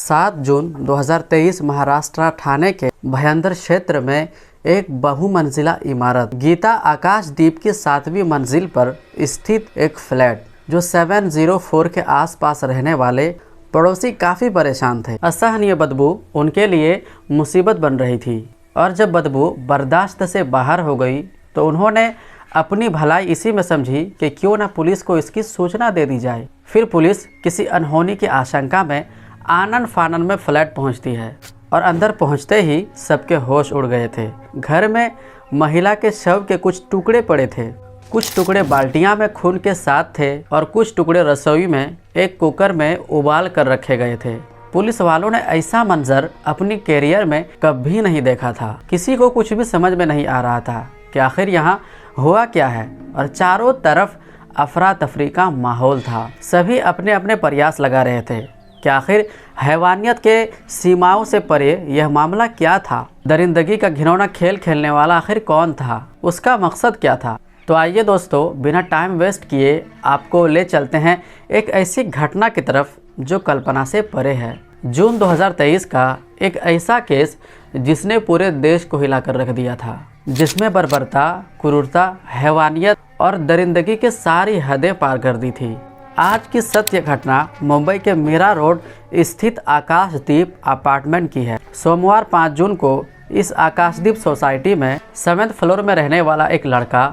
7 जून 2023 महाराष्ट्र ठाणे के भयंदर क्षेत्र में एक बहुमंजिला इमारत गीता आकाशदीप की 7वीं मंजिल पर स्थित एक फ्लैट जो 704 के आसपास रहने वाले पड़ोसी काफ़ी परेशान थे। असहनीय बदबू उनके लिए मुसीबत बन रही थी और जब बदबू बर्दाश्त से बाहर हो गई तो उन्होंने अपनी भलाई इसी में समझी कि क्यों न पुलिस को इसकी सूचना दे दी जाए। फिर पुलिस किसी अनहोनी की आशंका में आनन फानन में फ्लैट पहुंचती है और अंदर पहुंचते ही सबके होश उड़ गए थे। घर में महिला के शव के कुछ टुकड़े पड़े थे, कुछ टुकड़े बाल्टियां में खून के साथ थे और कुछ टुकड़े रसोई में एक कुकर में उबाल कर रखे गए थे। पुलिस वालों ने ऐसा मंजर अपनी कैरियर में कभी नहीं देखा था। किसी को कुछ भी समझ में नहीं आ रहा था कि आखिर यहाँ हुआ क्या है और चारों तरफ अफरा तफरी का माहौल था। सभी अपने अपने प्रयास लगा रहे थे कि आखिर हैवानियत के सीमाओं से परे यह मामला क्या था। दरिंदगी का घिनौना खेल खेलने वाला आखिर कौन था, उसका मकसद क्या था। तो आइए दोस्तों, बिना टाइम वेस्ट किए आपको ले चलते हैं एक ऐसी घटना की तरफ जो कल्पना से परे है। जून 2023 का एक ऐसा केस जिसने पूरे देश को हिलाकर रख दिया था, जिसमें बर्बरता, क्रूरता, हैवानियत और दरिंदगी की सारी हदें पार कर दी थी। आज की सत्य घटना मुंबई के मीरा रोड स्थित आकाशदीप अपार्टमेंट की है। सोमवार 5 जून को इस आकाशदीप सोसाइटी में 7th फ्लोर में रहने वाला एक लड़का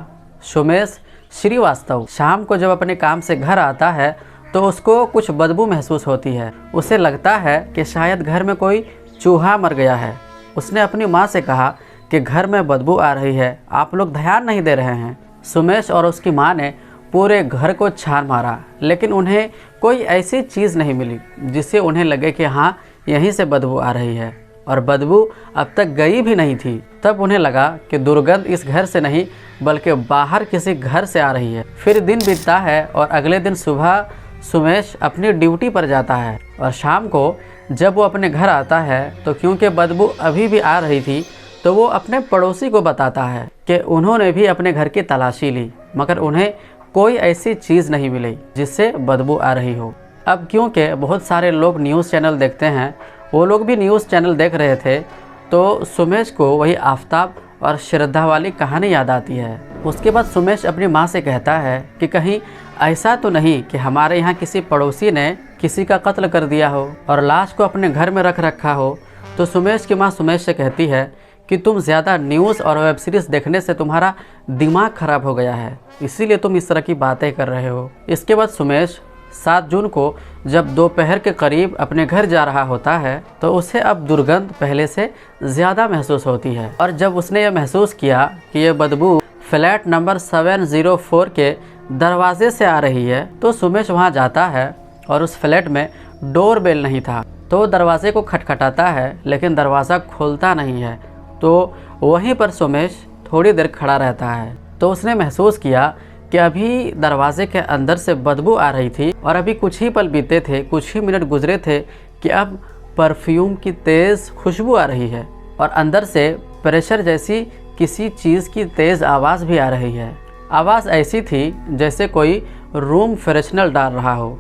सुमेश श्रीवास्तव शाम को जब अपने काम से घर आता है तो उसको कुछ बदबू महसूस होती है। उसे लगता है कि शायद घर में कोई चूहा मर गया है। उसने अपनी माँ से कहा कि घर में बदबू आ रही है, आप लोग ध्यान नहीं दे रहे हैं। सुमेश और उसकी माँ ने पूरे घर को छान मारा, लेकिन उन्हें कोई ऐसी चीज़ नहीं मिली जिससे उन्हें लगे कि हाँ यहीं से बदबू आ रही है, और बदबू अब तक गई भी नहीं थी। तब उन्हें लगा कि दुर्गंध इस घर से नहीं बल्कि बाहर किसी घर से आ रही है। फिर दिन बीतता है और अगले दिन सुबह सुमेश अपनी ड्यूटी पर जाता है और शाम को जब वो अपने घर आता है तो क्योंकि बदबू अभी भी आ रही थी तो वो अपने पड़ोसी को बताता है कि उन्होंने भी अपने घर की तलाशी ली मगर उन्हें कोई ऐसी चीज़ नहीं मिली जिससे बदबू आ रही हो। अब क्योंकि बहुत सारे लोग न्यूज़ चैनल देखते हैं, वो लोग भी न्यूज़ चैनल देख रहे थे तो सुमेश को वही आफताब और श्रद्धा वाली कहानी याद आती है। उसके बाद सुमेश अपनी माँ से कहता है कि कहीं ऐसा तो नहीं कि हमारे यहाँ किसी पड़ोसी ने किसी का कत्ल कर दिया हो और लाश को अपने घर में रख रखा हो। तो सुमेश की माँ सुमेश से कहती है कि तुम ज़्यादा न्यूज़ और वेब सीरीज़ देखने से तुम्हारा दिमाग ख़राब हो गया है, इसीलिए तुम इस तरह की बातें कर रहे हो। इसके बाद सुमेश 7 जून को जब दोपहर के करीब अपने घर जा रहा होता है तो उसे अब दुर्गंध पहले से ज़्यादा महसूस होती है। और जब उसने यह महसूस किया कि यह बदबू फ्लैट नंबर 704 के दरवाजे से आ रही है तो सुमेश वहां जाता है और उस फ्लैट में डोर बेल नहीं था तो दरवाजे को खटखटाता है, लेकिन दरवाज़ा खुलता नहीं है। तो वहीं पर सुमेश थोड़ी देर खड़ा रहता है तो उसने महसूस किया कि अभी दरवाजे के अंदर से बदबू आ रही थी और अभी कुछ ही पल बीते थे, कुछ ही मिनट गुजरे थे कि अब परफ्यूम की तेज़ खुशबू आ रही है और अंदर से प्रेशर जैसी किसी चीज़ की तेज़ आवाज़ भी आ रही है। आवाज़ ऐसी थी जैसे कोई रूम फ्रेशनर डाल रहा हो।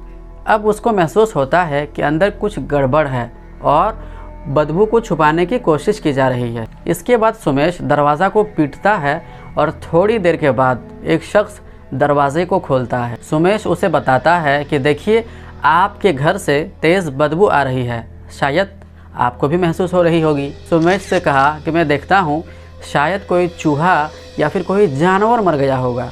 अब उसको महसूस होता है कि अंदर कुछ गड़बड़ है और बदबू को छुपाने की कोशिश की जा रही है। इसके बाद सुमेश दरवाज़ा को पीटता है और थोड़ी देर के बाद एक शख्स दरवाजे को खोलता है। सुमेश उसे बताता है कि देखिए, आपके घर से तेज़ बदबू आ रही है, शायद आपको भी महसूस हो रही होगी। सुमेश से कहा कि मैं देखता हूँ, शायद कोई चूहा या फिर कोई जानवर मर गया होगा।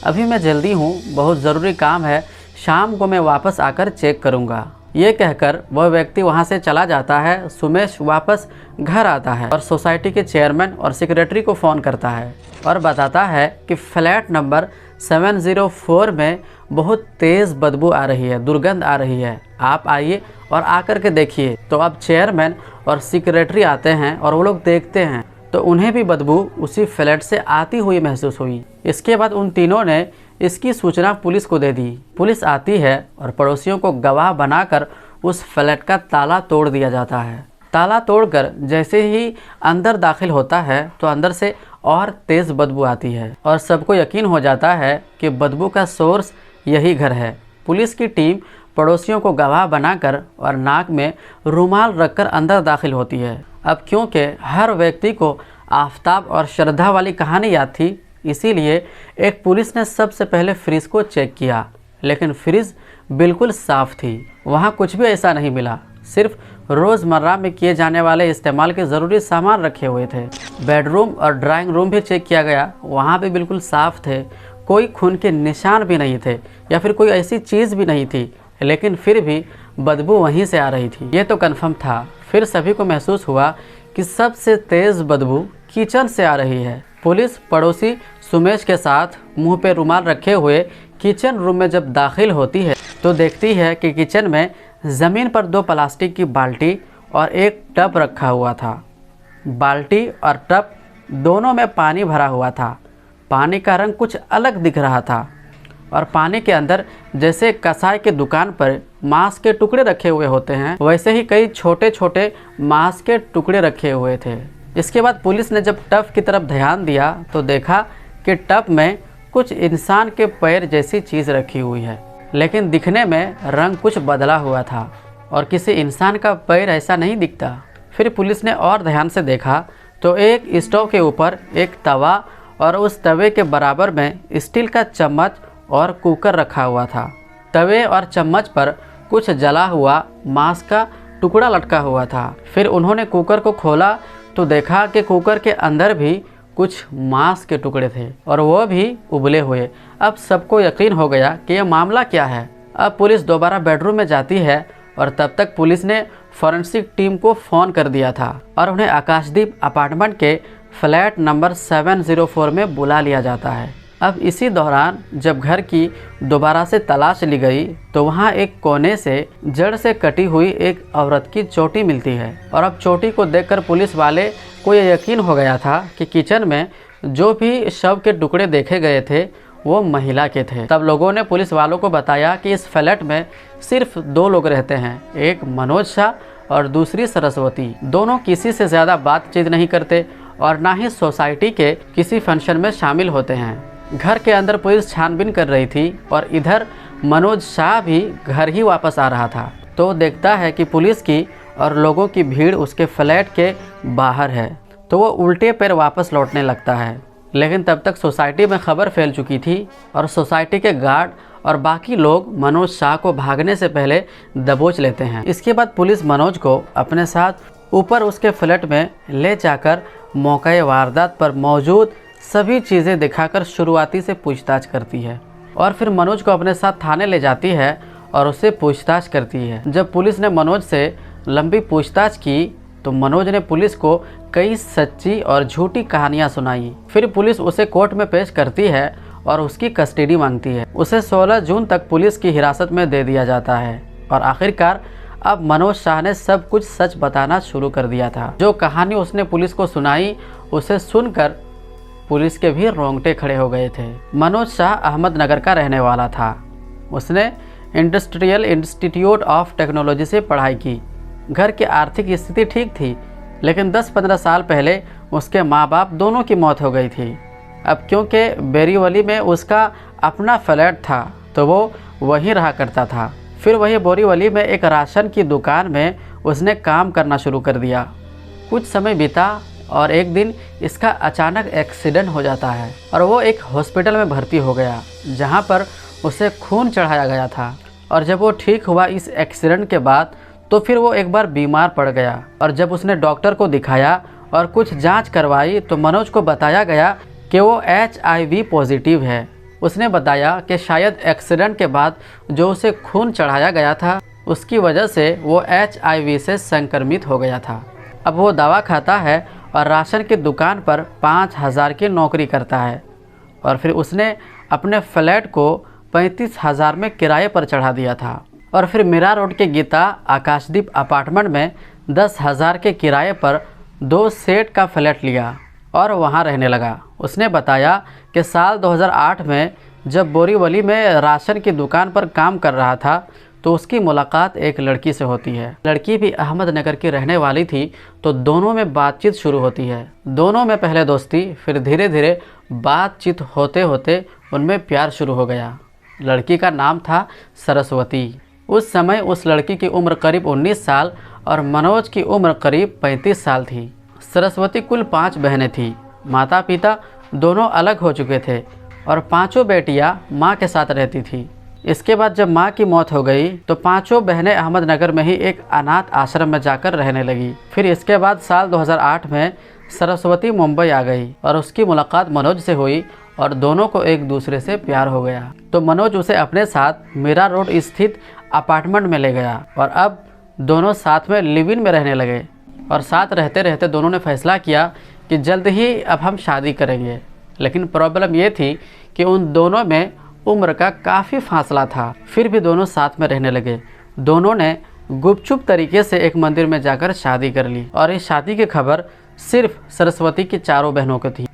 अभी मैं जल्दी हूँ, बहुत ज़रूरी काम है, शाम को मैं वापस आकर चेक करूँगा। ये कहकर वह व्यक्ति वहाँ से चला जाता है। सुमेश वापस घर आता है और सोसाइटी के चेयरमैन और सेक्रेटरी को फ़ोन करता है और बताता है कि फ्लैट नंबर 704 में बहुत तेज़ बदबू आ रही है, दुर्गंध आ रही है, आप आइए और आकर के देखिए। तो अब चेयरमैन और सेक्रेटरी आते हैं और वो लोग देखते हैं तो उन्हें भी बदबू उसी फ्लैट से आती हुई महसूस हुई। इसके बाद उन तीनों ने इसकी सूचना पुलिस को दे दी। पुलिस आती है और पड़ोसियों को गवाह बनाकर उस फ्लैट का ताला तोड़ दिया जाता है। ताला तोड़कर जैसे ही अंदर दाखिल होता है तो अंदर से और तेज़ बदबू आती है और सबको यकीन हो जाता है कि बदबू का सोर्स यही घर है। पुलिस की टीम पड़ोसियों को गवाह बनाकर और नाक में रुमाल रखकर अंदर दाखिल होती है। अब क्योंकि हर व्यक्ति को आफताब और श्रद्धा वाली कहानी याद थी, इसीलिए एक पुलिस ने सबसे पहले फ्रिज को चेक किया, लेकिन फ्रिज बिल्कुल साफ़ थी। वहाँ कुछ भी ऐसा नहीं मिला, सिर्फ रोज़मर्रा में किए जाने वाले इस्तेमाल के ज़रूरी सामान रखे हुए थे। बेडरूम और ड्राइंग रूम भी चेक किया गया, वहाँ भी बिल्कुल साफ़ थे, कोई खून के निशान भी नहीं थे या फिर कोई ऐसी चीज़ भी नहीं थी, लेकिन फिर भी बदबू वहीं से आ रही थी। ये तो कन्फर्म था। फिर सभी को महसूस हुआ कि सबसे तेज़ बदबू किचन से आ रही है। पुलिस पड़ोसी सुमेश के साथ मुंह पे रुमाल रखे हुए किचन रूम में जब दाखिल होती है तो देखती है कि किचन में ज़मीन पर 2 प्लास्टिक की बाल्टी और एक टब रखा हुआ था। बाल्टी और टब दोनों में पानी भरा हुआ था। पानी का रंग कुछ अलग दिख रहा था और पानी के अंदर जैसे कसाई के दुकान पर मांस के टुकड़े रखे हुए होते हैं, वैसे ही कई छोटे छोटे मांस के टुकड़े रखे हुए थे। इसके बाद पुलिस ने जब टब की तरफ ध्यान दिया तो देखा कि टब में कुछ इंसान के पैर जैसी चीज़ रखी हुई है, लेकिन दिखने में रंग कुछ बदला हुआ था और किसी इंसान का पैर ऐसा नहीं दिखता। फिर पुलिस ने और ध्यान से देखा तो एक स्टोव के ऊपर एक तवा और उस तवे के बराबर में स्टील का चम्मच और कुकर रखा हुआ था। तवे और चम्मच पर कुछ जला हुआ मांस का टुकड़ा लटका हुआ था। फिर उन्होंने कुकर को खोला तो देखा कि कुकर के अंदर भी कुछ मांस के टुकड़े थे और वो भी उबले हुए। अब सबको यकीन हो गया कि यह मामला क्या है। अब पुलिस दोबारा बेडरूम में जाती है और तब तक पुलिस ने फॉरेंसिक टीम को फ़ोन कर दिया था और उन्हें आकाशदीप अपार्टमेंट के फ्लैट नंबर 704 में बुला लिया जाता है। अब इसी दौरान जब घर की दोबारा से तलाश ली गई तो वहाँ एक कोने से जड़ से कटी हुई एक औरत की चोटी मिलती है और अब चोटी को देखकर पुलिस वाले को यह यकीन हो गया था कि किचन में जो भी शव के टुकड़े देखे गए थे वो महिला के थे। तब लोगों ने पुलिस वालों को बताया कि इस फ्लैट में सिर्फ 2 लोग रहते हैं, एक मनोज शाह और दूसरी सरस्वती। दोनों किसी से ज़्यादा बातचीत नहीं करते और ना ही सोसाइटी के किसी फंक्शन में शामिल होते हैं। घर के अंदर पुलिस छानबीन कर रही थी और इधर मनोज शाह भी घर ही वापस आ रहा था तो देखता है कि पुलिस की और लोगों की भीड़ उसके फ्लैट के बाहर है तो वो उल्टे पैर वापस लौटने लगता है। लेकिन तब तक सोसाइटी में खबर फैल चुकी थी और सोसाइटी के गार्ड और बाकी लोग मनोज शाह को भागने से पहले दबोच लेते हैं। इसके बाद पुलिस मनोज को अपने साथ ऊपर उसके फ्लैट में ले जाकर मौके वारदात पर मौजूद सभी चीज़ें दिखाकर शुरुआती से पूछताछ करती है और फिर मनोज को अपने साथ थाने ले जाती है और उससे पूछताछ करती है। जब पुलिस ने मनोज से लंबी पूछताछ की तो मनोज ने पुलिस को कई सच्ची और झूठी कहानियां सुनाई। फिर पुलिस उसे कोर्ट में पेश करती है और उसकी कस्टडी मांगती है। उसे 16 जून तक पुलिस की हिरासत में दे दिया जाता है और आखिरकार अब मनोज शाह ने सब कुछ सच बताना शुरू कर दिया था। जो कहानी उसने पुलिस को सुनाई उसे सुनकर पुलिस के भी रोंगटे खड़े हो गए थे। मनोज शाह अहमदनगर का रहने वाला था। उसने इंडस्ट्रियल इंस्टीट्यूट ऑफ टेक्नोलॉजी से पढ़ाई की। घर की आर्थिक स्थिति ठीक थी, लेकिन 10-15 साल पहले उसके माँ बाप दोनों की मौत हो गई थी। अब क्योंकि बोरीवली में उसका अपना फ्लैट था तो वो वहीं रहा करता था। फिर वही बोरीवली में एक राशन की दुकान में उसने काम करना शुरू कर दिया। कुछ समय बीता और एक दिन इसका अचानक एक्सीडेंट हो जाता है और वो एक हॉस्पिटल में भर्ती हो गया जहाँ पर उसे खून चढ़ाया गया था। और जब वो ठीक हुआ इस एक्सीडेंट के बाद तो फिर वो एक बार बीमार पड़ गया और जब उसने डॉक्टर को दिखाया और कुछ जांच करवाई तो मनोज को बताया गया कि वो HIV पॉजिटिव है। उसने बताया कि शायद एक्सीडेंट के बाद जो उसे खून चढ़ाया गया था उसकी वजह से वो HIV से संक्रमित हो गया था। अब वो दवा खाता है और राशन की दुकान पर 5,000 की नौकरी करता है और फिर उसने अपने फ्लैट को 35,000 में किराए पर चढ़ा दिया था और फिर मीरा रोड के गीता आकाशदीप अपार्टमेंट में 10,000 के किराए पर 2 सेट का फ्लैट लिया और वहां रहने लगा। उसने बताया कि साल 2008 में जब बोरीवली में राशन की दुकान पर काम कर रहा था तो उसकी मुलाकात एक लड़की से होती है। लड़की भी अहमदनगर की रहने वाली थी तो दोनों में बातचीत शुरू होती है। दोनों में पहले दोस्ती, फिर धीरे धीरे बातचीत होते होते उनमें प्यार शुरू हो गया। लड़की का नाम था सरस्वती। उस समय उस लड़की की उम्र करीब 19 साल और मनोज की उम्र करीब 35 साल थी। सरस्वती कुल 5 बहनें थीं। माता पिता दोनों अलग हो चुके थे और पांचों बेटियां मां के साथ रहती थी। इसके बाद जब मां की मौत हो गई तो पांचों बहनें अहमदनगर में ही एक अनाथ आश्रम में जाकर रहने लगी। फिर इसके बाद साल 2008 में सरस्वती मुंबई आ गई और उसकी मुलाकात मनोज से हुई और दोनों को एक दूसरे से प्यार हो गया। तो मनोज उसे अपने साथ मीरा रोड स्थित अपार्टमेंट में ले गया और अब दोनों साथ में लिव इन में रहने लगे और साथ रहते रहते दोनों ने फैसला किया कि जल्द ही अब हम शादी करेंगे। लेकिन प्रॉब्लम ये थी कि उन दोनों में उम्र का काफ़ी फासला था। फिर भी दोनों साथ में रहने लगे। दोनों ने गुपचुप तरीके से एक मंदिर में जाकर शादी कर ली और इस शादी की खबर सिर्फ सरस्वती की चारों बहनों को थी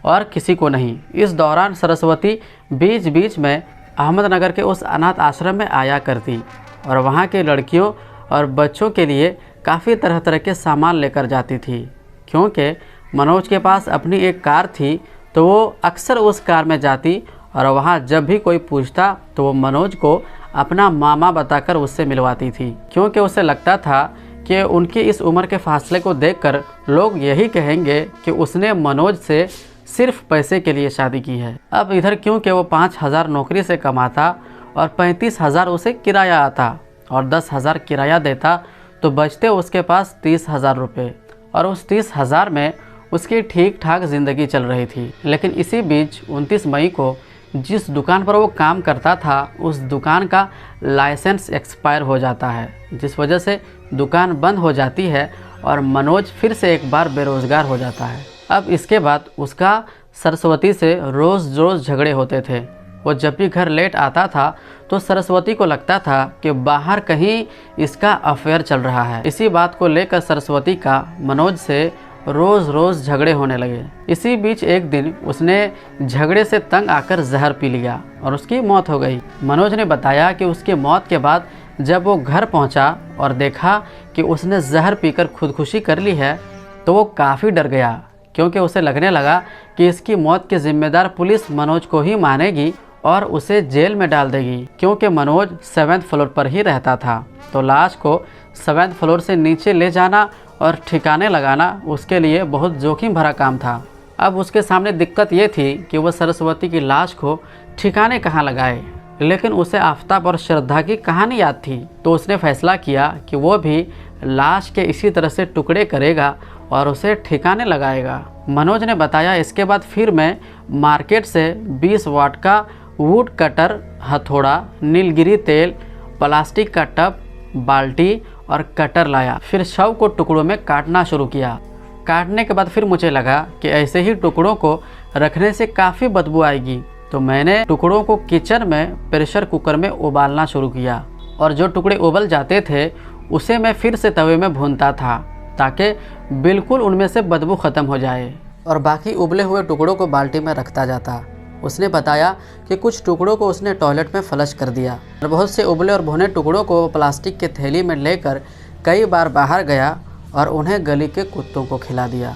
और किसी को नहीं। इस दौरान सरस्वती बीच बीच में अहमदनगर के उस अनाथ आश्रम में आया करती और वहाँ के लड़कियों और बच्चों के लिए काफ़ी तरह तरह के सामान लेकर जाती थी। क्योंकि मनोज के पास अपनी एक कार थी तो वो अक्सर उस कार में जाती और वहाँ जब भी कोई पूछता तो वो मनोज को अपना मामा बताकर उससे मिलवाती थी। क्योंकि उसे लगता था कि उनकी इस उम्र के फासले को देखकर लोग यही कहेंगे कि उसने मनोज से सिर्फ पैसे के लिए शादी की है। अब इधर क्योंकि वो 5,000 नौकरी से कमाता और 35,000 उसे किराया आता और 10,000 किराया देता तो बचते उसके पास 30,000 रुपये और उस 30,000 में उसकी ठीक ठाक ज़िंदगी चल रही थी। लेकिन इसी बीच 29 मई को जिस दुकान पर वो काम करता था उस दुकान का लाइसेंस एक्सपायर हो जाता है, जिस वजह से दुकान बंद हो जाती है और मनोज फिर से एक बार बेरोज़गार हो जाता है। अब इसके बाद उसका सरस्वती से रोज़ झगड़े होते थे। वो जब भी घर लेट आता था तो सरस्वती को लगता था कि बाहर कहीं इसका अफेयर चल रहा है। इसी बात को लेकर सरस्वती का मनोज से रोज़ झगड़े होने लगे। इसी बीच एक दिन उसने झगड़े से तंग आकर जहर पी लिया और उसकी मौत हो गई। मनोज ने बताया कि उसकी मौत के बाद जब वो घर पहुंचा और देखा कि उसने जहर पीकर खुदकुशी कर ली है तो वो काफ़ी डर गया, क्योंकि उसे लगने लगा कि इसकी मौत के जिम्मेदार पुलिस मनोज को ही मानेगी और उसे जेल में डाल देगी। क्योंकि मनोज 7th फ्लोर पर ही रहता था तो लाश को 7th फ्लोर से नीचे ले जाना और ठिकाने लगाना उसके लिए बहुत जोखिम भरा काम था। अब उसके सामने दिक्कत ये थी कि वह सरस्वती की लाश को ठिकाने कहाँ लगाए, लेकिन उसे आफताब और श्रद्धा की कहानी याद थी। तो उसने फैसला किया कि वो भी लाश के इसी तरह से टुकड़े करेगा और उसे ठिकाने लगाएगा। मनोज ने बताया, इसके बाद फिर मैं मार्केट से 20 वाट का वुड कटर, हथौड़ा, नीलगिरी तेल, प्लास्टिक का टब, बाल्टी और कटर लाया। फिर शव को टुकड़ों में काटना शुरू किया। काटने के बाद फिर मुझे लगा कि ऐसे ही टुकड़ों को रखने से काफ़ी बदबू आएगी, तो मैंने टुकड़ों को किचन में प्रेशर कुकर में उबालना शुरू किया और जो टुकड़े उबल जाते थे उसे मैं फिर से तवे में भूनता था ताकि बिल्कुल उनमें से बदबू ख़त्म हो जाए और बाकी उबले हुए टुकड़ों को बाल्टी में रखता जाता। उसने बताया कि कुछ टुकड़ों को उसने टॉयलेट में फ्लश कर दिया और बहुत से उबले और भुने टुकड़ों को प्लास्टिक के थैली में लेकर कई बार बाहर गया और उन्हें गली के कुत्तों को खिला दिया।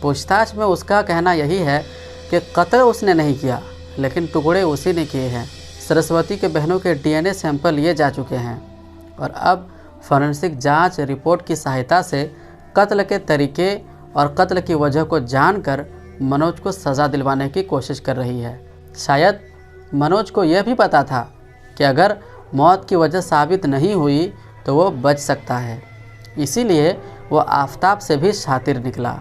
पूछताछ में उसका कहना यही है कि कत्ल उसने नहीं किया, लेकिन टुकड़े उसी ने किए हैं। सरस्वती के बहनों के DNA सैंपल लिए जा चुके हैं और अब फॉरेंसिक जांच रिपोर्ट की सहायता से कत्ल के तरीके और कत्ल की वजह को जानकर मनोज को सज़ा दिलवाने की कोशिश कर रही है। शायद मनोज को यह भी पता था कि अगर मौत की वजह साबित नहीं हुई तो वो बच सकता है, इसीलिए वो आफताब से भी शातिर निकला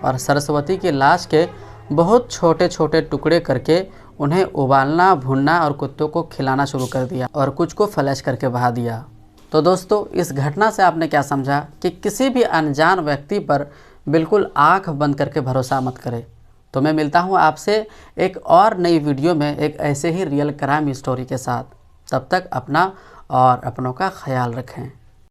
और सरस्वती की लाश के बहुत छोटे छोटे टुकड़े करके उन्हें उबालना, भूनना और कुत्तों को खिलाना शुरू कर दिया और कुछ को फ्लैश करके बहा दिया। तो दोस्तों, इस घटना से आपने क्या समझा कि किसी भी अनजान व्यक्ति पर बिल्कुल आंख बंद करके भरोसा मत करें। तो मैं मिलता हूँ आपसे एक और नई वीडियो में एक ऐसे ही रियल क्राइम स्टोरी के साथ। तब तक अपना और अपनों का ख्याल रखें।